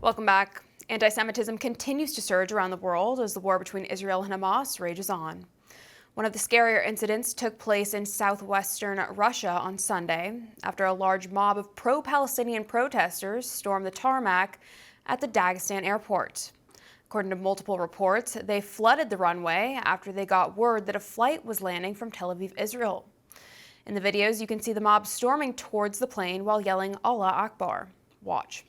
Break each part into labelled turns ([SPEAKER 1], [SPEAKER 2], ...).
[SPEAKER 1] Welcome back. Anti-Semitism continues to surge around the world as the war between Israel and Hamas rages on. One of the scarier incidents took place in southwestern Russia on Sunday after a large mob of pro-Palestinian protesters stormed the tarmac at the Dagestan airport. According to multiple reports, they flooded the runway after they got word that a flight was landing from Tel Aviv, Israel. In the videos, you can see the mob storming towards the plane while yelling Allah Akbar. Watch.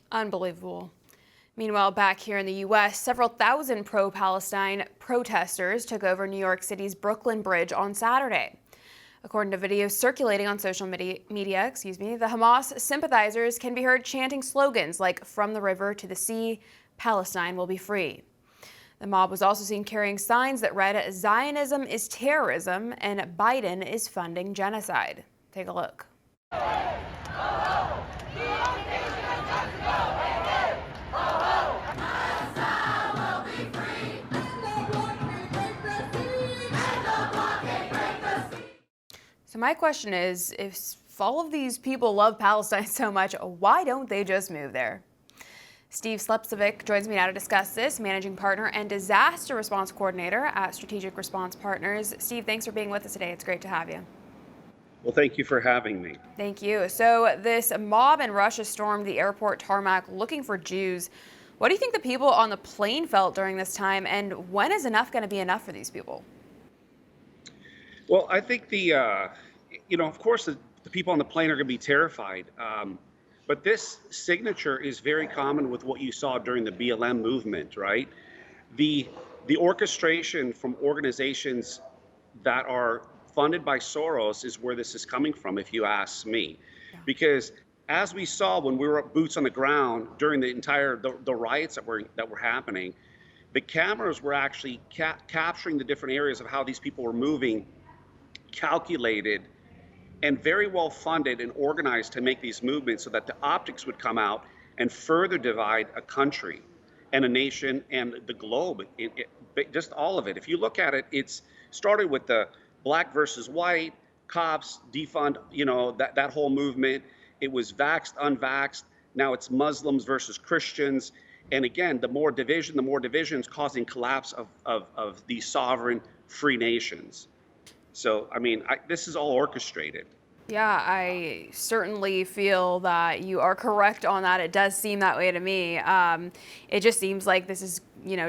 [SPEAKER 1] Unbelievable. Meanwhile, back here in the U.S., several thousand pro-Palestine protesters took over New York City's Brooklyn Bridge on Saturday. According to videos circulating on social media, the Hamas sympathizers can be heard chanting slogans like "From the river to the sea, Palestine will be free." The mob was also seen carrying signs that read, "Zionism is terrorism and Biden is funding genocide." Take a look. So my question is, if all of these people love Palestine so much, why don't they just move there? Steve Slepcevic joins me now to discuss this, managing partner and disaster response coordinator at Strategic Response Partners. Steve, thanks for being with us today. It's great to have you.
[SPEAKER 2] Well, thank you for having me.
[SPEAKER 1] Thank you. So this mob in Russia stormed the airport tarmac looking for Jews. What do you think the people on the plane felt during this time, and when is enough going to be enough for these people?
[SPEAKER 2] Well, I think of course, the people on the plane are going to be terrified. But this signature is very common with what you saw during the BLM movement, right? The orchestration from organizations that are funded by Soros is where this is coming from, if you ask me. Yeah. Because as we saw when we were boots on the ground during the riots that were happening, the cameras were actually capturing the different areas of how these people were moving, calculated and very well funded and organized to make these movements so that the optics would come out and further divide a country and a nation and the globe, just all of it. If you look at it, it's started with the black versus white, cops, defund, that whole movement. It was vaxxed, unvaxxed. Now it's Muslims versus Christians. And again, the more divisions causing collapse of these sovereign free nations. So, this is all orchestrated.
[SPEAKER 1] Yeah, I certainly feel that you are correct on that. It does seem that way to me. It just seems like this is,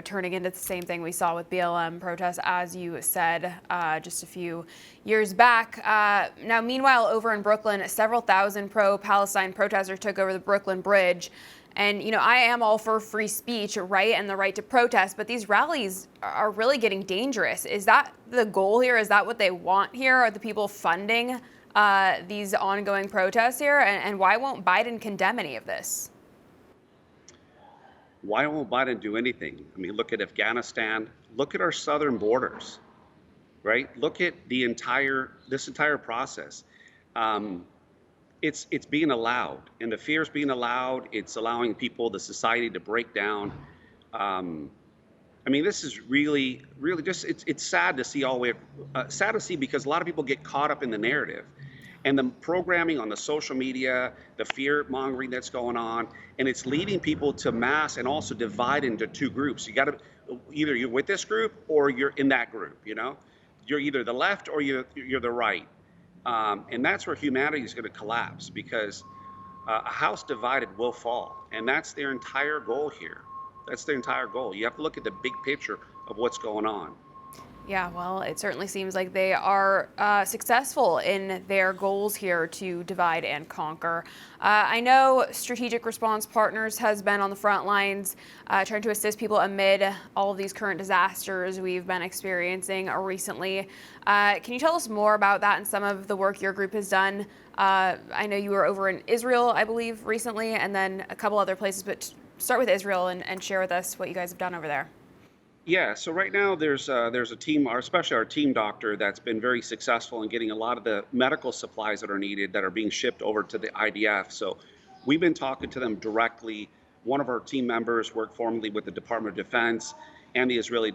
[SPEAKER 1] turning into the same thing we saw with BLM protests, as you said, just a few years back. Now, meanwhile, over in Brooklyn, several thousand pro-Palestine protesters took over the Brooklyn Bridge. And, I am all for free speech, right, and the right to protest, but these rallies are really getting dangerous. Is that the goal here? Is that what they want here? Are the people funding these ongoing protests here? And why won't Biden condemn any of this?
[SPEAKER 2] Why won't Biden do anything? Look at Afghanistan. Look at our southern borders, right? Look at this entire process. It's being allowed, and the fear is being allowed. It's allowing the society to break down. This is really just, it's sad to see sad to see because a lot of people get caught up in the narrative and the programming on the social media, the fear mongering that's going on, and it's leading people to mass and also divide into two groups. You got to, either you're with this group or you're in that group, You're either the left or you're the right. And that's where humanity is going to collapse, because a house divided will fall. And that's their entire goal here. That's their entire goal. You have to look at the big picture of what's going on.
[SPEAKER 1] Yeah, well, it certainly seems like they are successful in their goals here to divide and conquer. I know Strategic Response Partners has been on the front lines trying to assist people amid all of these current disasters we've been experiencing recently. Can you tell us more about that and some of the work your group has done? I know you were over in Israel, I believe, recently, and then a couple other places, but start with Israel and share with us what you guys have done over there.
[SPEAKER 2] Yeah, so right now there's a team, especially our team doctor, that's been very successful in getting a lot of the medical supplies that are needed that are being shipped over to the IDF. So we've been talking to them directly. One of our team members worked formerly with the Department of Defense and the Israeli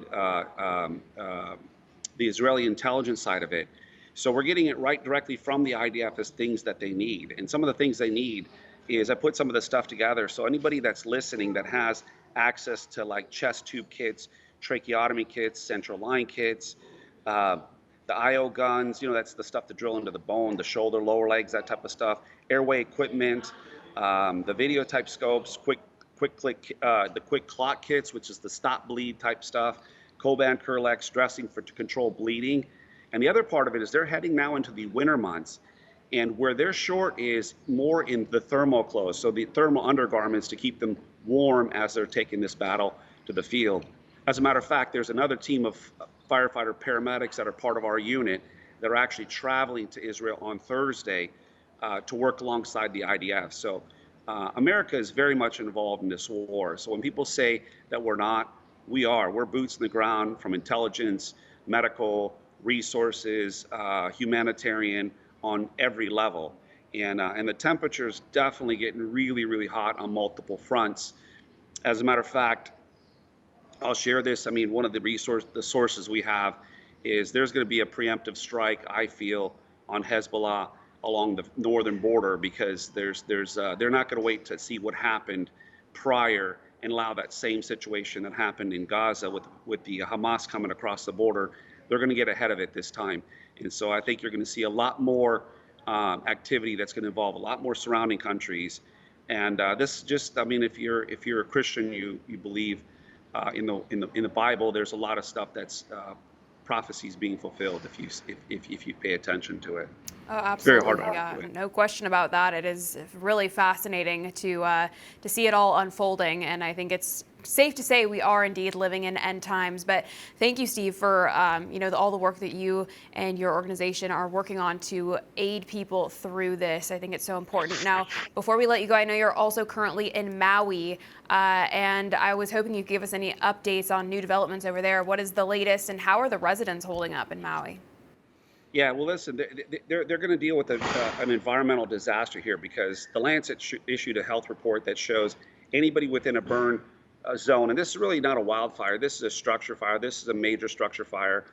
[SPEAKER 2] intelligence side of it. So we're getting it right directly from the IDF as things that they need. And some of the things they need is I put some of the stuff together. So anybody that's listening that has access to like chest tube kits, tracheotomy kits, central line kits, uh, the IO guns, that's the stuff to drill into the bone, the shoulder, lower legs, that type of stuff, airway equipment, the video type scopes, the quick clot kits, which is the stop bleed type stuff, Coban Curlex dressing to control bleeding. And the other part of it is they're heading now into the winter months. And where they're short is more in the thermal clothes, so the thermal undergarments to keep them warm as they're taking this battle to the field. As a matter of fact, there's another team of firefighter paramedics that are part of our unit that are actually traveling to Israel on Thursday to work alongside the IDF. So America is very much involved in this war. So when people say that we're not, we are. We're boots in the ground from intelligence, medical, resources, humanitarian, on every level. And the temperature is definitely getting really, really hot on multiple fronts. As a matter of fact, I'll share this. I mean, one of the sources we have is there's going to be a preemptive strike, I feel, on Hezbollah along the northern border because they're not going to wait to see what happened prior and allow that same situation that happened in Gaza with the Hamas coming across the border. They're going to get ahead of it this time. And so I think you're going to see a lot more activity that's going to involve a lot more surrounding countries. And this just, I mean, if you're a Christian, you believe in the Bible, there's a lot of stuff that's prophecies being fulfilled if you pay attention to it.
[SPEAKER 1] Oh,
[SPEAKER 2] It's very hard
[SPEAKER 1] absolutely.
[SPEAKER 2] to
[SPEAKER 1] Yeah,
[SPEAKER 2] argue it.
[SPEAKER 1] no question about that. It is really fascinating to see it all unfolding, and I think it's safe to say we are indeed living in end times. But thank you, Steve, for all the work that you and your organization are working on to aid people through this. I think it's so important. Now, before we let you go, I know you're also currently in Maui, and I was hoping you'd give us any updates on new developments over there. What is the latest, and how are the residents holding up in Maui?
[SPEAKER 2] Yeah, well, listen, they're going to deal with an environmental disaster here because the Lancet issued a health report that shows anybody within a burn zone, and this is really not a wildfire. This is a structure fire. This is a major structure fire,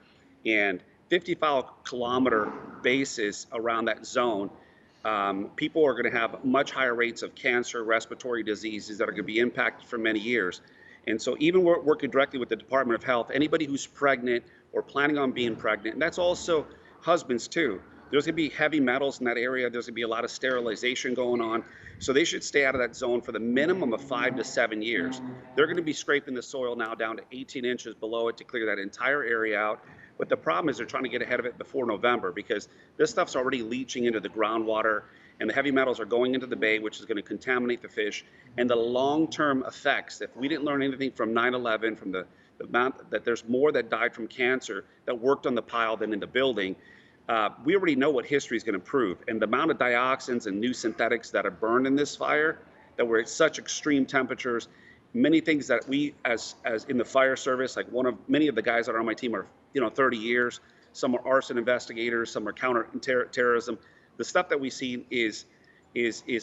[SPEAKER 2] and 55-kilometer basis around that zone. People are going to have much higher rates of cancer, respiratory diseases that are going to be impacted for many years. And so even working directly with the Department of Health, anybody who's pregnant or planning on being pregnant, and that's also husbands too. There's going to be heavy metals in that area. There's going to be a lot of sterilization going on. So they should stay out of that zone for the minimum of 5 to 7 years. They're going to be scraping the soil now down to 18 inches below it to clear that entire area out. But the problem is they're trying to get ahead of it before November because this stuff's already leaching into the groundwater and the heavy metals are going into the bay, which is going to contaminate the fish. And the long-term effects, if we didn't learn anything from 9/11, from the amount that there's more that died from cancer that worked on the pile than in the building, we already know what history is going to prove. And the amount of dioxins and new synthetics that are burned in this fire, that were at such extreme temperatures, many things that we as in the fire service, like many of the guys that are on my team are 30 years. Some are arson investigators, some are counter-terrorism. The stuff that we see is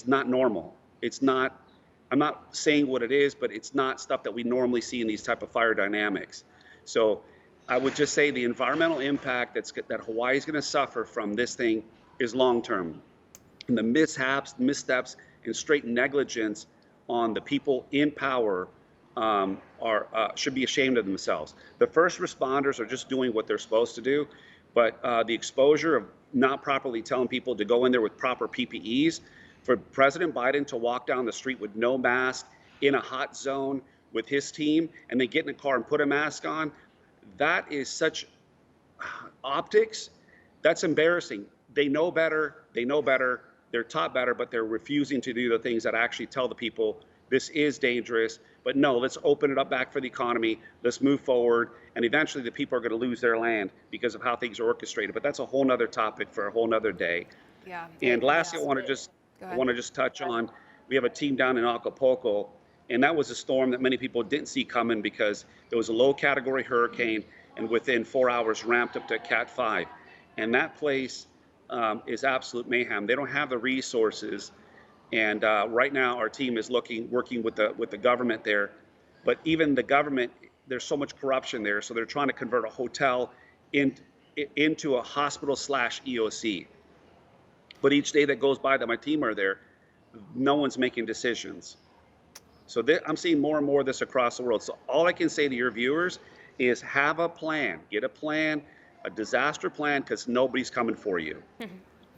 [SPEAKER 2] not normal. It's not. I'm not saying what it is, but it's not stuff that we normally see in these type of fire dynamics. So I would just say the environmental impact that Hawaii is going to suffer from this thing is long term. And the missteps, and straight negligence on the people in power should be ashamed of themselves. The first responders are just doing what they're supposed to do, but the exposure of not properly telling people to go in there with proper PPEs, for President Biden to walk down the street with no mask in a hot zone with his team and then get in a car and put a mask on, that is such optics. That's embarrassing. They know better. They know better. They're taught better, but they're refusing to do the things that actually tell the people this is dangerous. But no, let's open it up back for the economy. Let's move forward. And eventually the people are going to lose their land because of how things are orchestrated. But that's a whole nother topic for a whole nother day.
[SPEAKER 1] Yeah.
[SPEAKER 2] And lastly,
[SPEAKER 1] Yes.
[SPEAKER 2] I want to just touch on, we have a team down in Acapulco, And that was a storm that many people didn't see coming because it was a low category hurricane and within 4 hours ramped up to Cat 5. And that place is absolute mayhem. They don't have the resources. And right now our team is working with the government there. But even the government, there's so much corruption there. So they're trying to convert a hotel into a hospital slash EOC. But each day that goes by that my team are there, no one's making decisions. So I'm seeing more and more of this across the world. So all I can say to your viewers is have a plan. Get a plan, a disaster plan, because nobody's coming for you.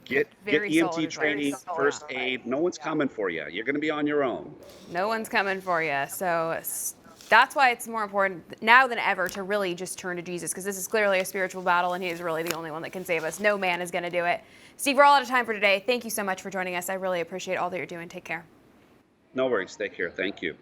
[SPEAKER 2] Get
[SPEAKER 1] Very
[SPEAKER 2] EMT
[SPEAKER 1] solid
[SPEAKER 2] training,
[SPEAKER 1] advice.
[SPEAKER 2] first aid. No one's coming for you. You're going to be on your own.
[SPEAKER 1] No one's coming for you. So that's why it's more important now than ever to really just turn to Jesus, because this is clearly a spiritual battle and he is really the only one that can save us. No man is going to do it. Steve, we're all out of time for today. Thank you so much for joining us. I really appreciate all that you're doing. Take care.
[SPEAKER 2] No worries. Take care. Thank you.